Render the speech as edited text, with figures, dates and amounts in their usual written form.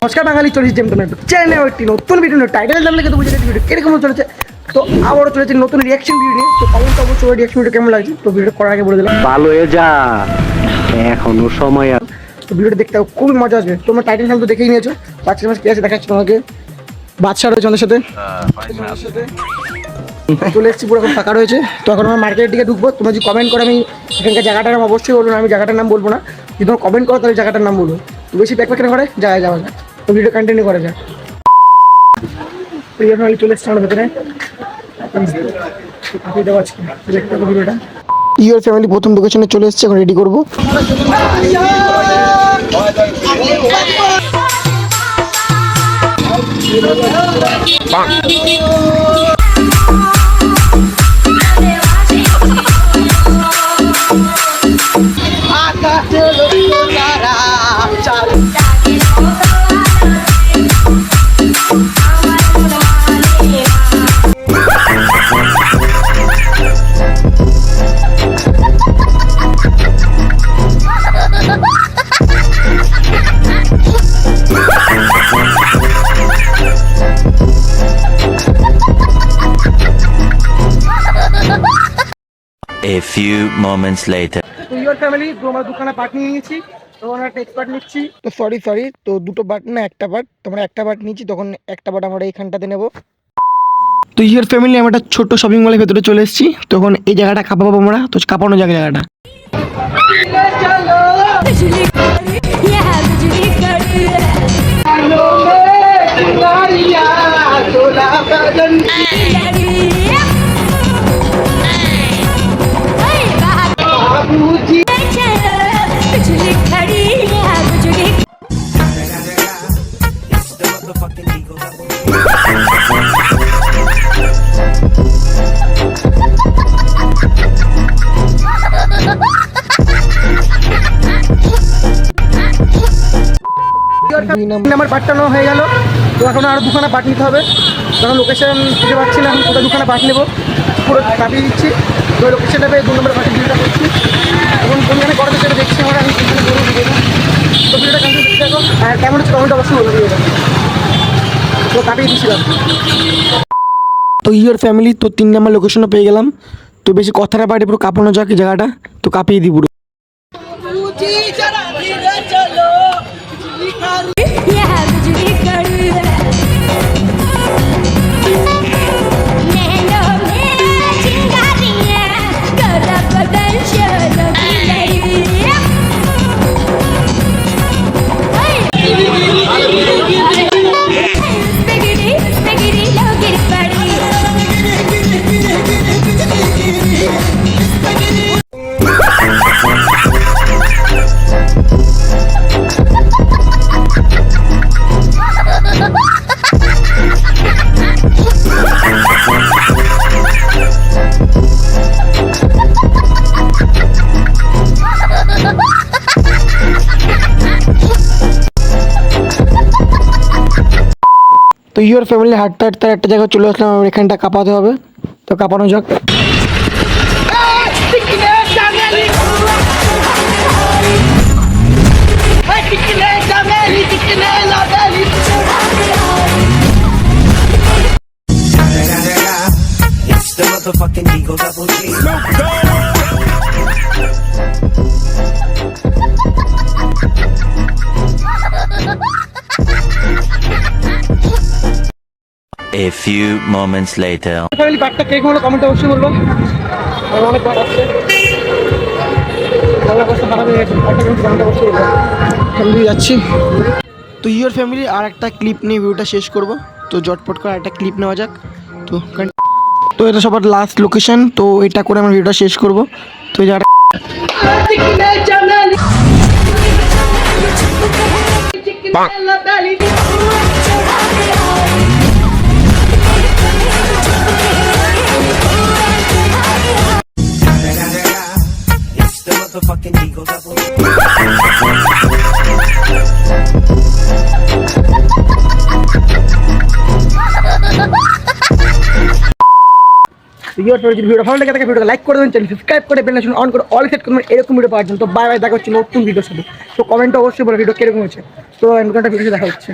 নমস্কার বাঙালি, চলেছি চ্যানেলে একটি নতুন ভিডিও টাইটেল নাম লিখে তো বুঝে গেছি ভিডিও কিরকম চলেছে। তো আবারও চলেছে নতুন রিয়াকশন ভিডিও নিয়ে। তো কমেন্ট অবশ্যই রিয়াকশন ভিডিও কেমন লাগছে। তো ভিডিও করার আগে বলে দিলাম ভালো হয়ে যা, এখনো সময় আছে। তো ভিডিওটা দেখতে খুবই মজা আসবে। তোমরা টাইটেল নাম তো দেখেই নিয়েছো। বাচ্চা মাস কি আছে দেখাচ্ছি তোমাকে। বাদশা রয়েছে আমাদের সাথে, চলে এসেছি, পুরো এখন ফাঁকা রয়েছে। তো এখন আমার মার্কেটের দিকে ঢুকবো। তোমরা যদি কমেন্ট করো আমি এখানকার জায়গাটার নাম অবশ্যই বলবো না, আমি জায়গাটার নাম বলবো না। যদি তোমরা কমেন্ট করো তাহলে জায়গাটার নাম বলবো। তো বেশি প্যাকপ্যাকের করে যাওয়া যাওয়া যায়। তো ভিডিও কন্টিনিউ করা যায়। চলে এসছে আমার ভেতরে ভিডিওটা। ইউর ফ্যামিলি প্রথম লোকেশনে চলে এসছে, এখন রেডি করবো। A few moments later. তো ইউর ফ্যামিলি আমরা দুখানা পার্ট নিয়ে নিয়েছি। তখন একটা এক্সপার্ট নিচ্ছি। তো সরি তো দুটো পার্ট না একটা পার্ট, তোমরা একটা পার্ট নিচ্ছি, তখন একটা পার্ট আমরা এইখানটাতে নেবো। তো ইউর ফ্যামিলি আমরা একটা ছোট্ট শপিং মলের ভেতরে চলে এসেছি। তখন এই জায়গাটা কাঁপাবো আমরা, তো কাঁপানো যাক জায়গাটা। আমার পার্টটা নেওয়া হয়ে গেল। তো এখন আরও দুখানা পার্ট নিতে হবে। কারণ লোকেশন খুঁজে পাচ্ছি না, আমি কোথায় দুখানা পার্ট নেবো পুরো কাটিয়ে দিচ্ছি। তো লোকেশনটা পেয়ে 2 নম্বর পার্টি ডিলটা করছি। এখন কোনখানে করাতে সেটা দেখছি আমরা, আমি কোনখানে করবো ভিডিওটা। তো ভিডিওটা কমপ্লিট করতে থাকো। আর কেমন হচ্ছে কমেন্ট অবশ্যই বলবো ভিডিওটা। তো কাটিয়ে দিচ্ছিলাম। তো ইউর ফ্যামিলি তো 3 নম্বর লোকেশনও পেয়ে গেলাম। তো বেশি কথাটা বাড়ি পুরো কাঁপানো যাক জায়গাটা। তো কাঁপিয়ে দিই পুরো। তো ইউর ফ্যামিলি হাঁটতে হাঁটতে একটা জায়গায় চলে আসলাম, আমার এখানটা কাঁপাতে হবে। তো কাঁপানো যাক। A few moments later. Family পার্টটা কেক হলো কমেন্টে অবশ্যই বলবো। আর অনেক পার্ট আছে, ভালো অবস্থা খারাপ হয়ে গেছে। পার্টটা কিন্তু কমেন্টে অবশ্যই বলবো। আমি যাচ্ছি। তো ইউর ফ্যামিলি আর একটা ক্লিপ নিয়ে ভিডিওটা শেষ করব। তো জটপট করে একটা ক্লিপ নেওয়া যাক। তো তো এটা সবার লাস্ট লোকেশন। তো এটা করে আমার ভিডিওটা শেষ করব। তো এই জায়গাটা ভিডিও ভালো লাগে থাকে ভিডিওটা লাইক করে দেবেন, চ্যানেল সাবস্ক্রাইব করে বেল আইকন অন করে অল সেট করে এরকম ভিডিও পাওয়ার জন্য। তো বাই বাই, দেখা হচ্ছে নতুন ভিডিওর সাথে। তো কমেন্টে অবশ্যই বলো ভিডিও কিরকম হয়েছে। তো নতুন একটা ভিডিও দেখা হচ্ছে।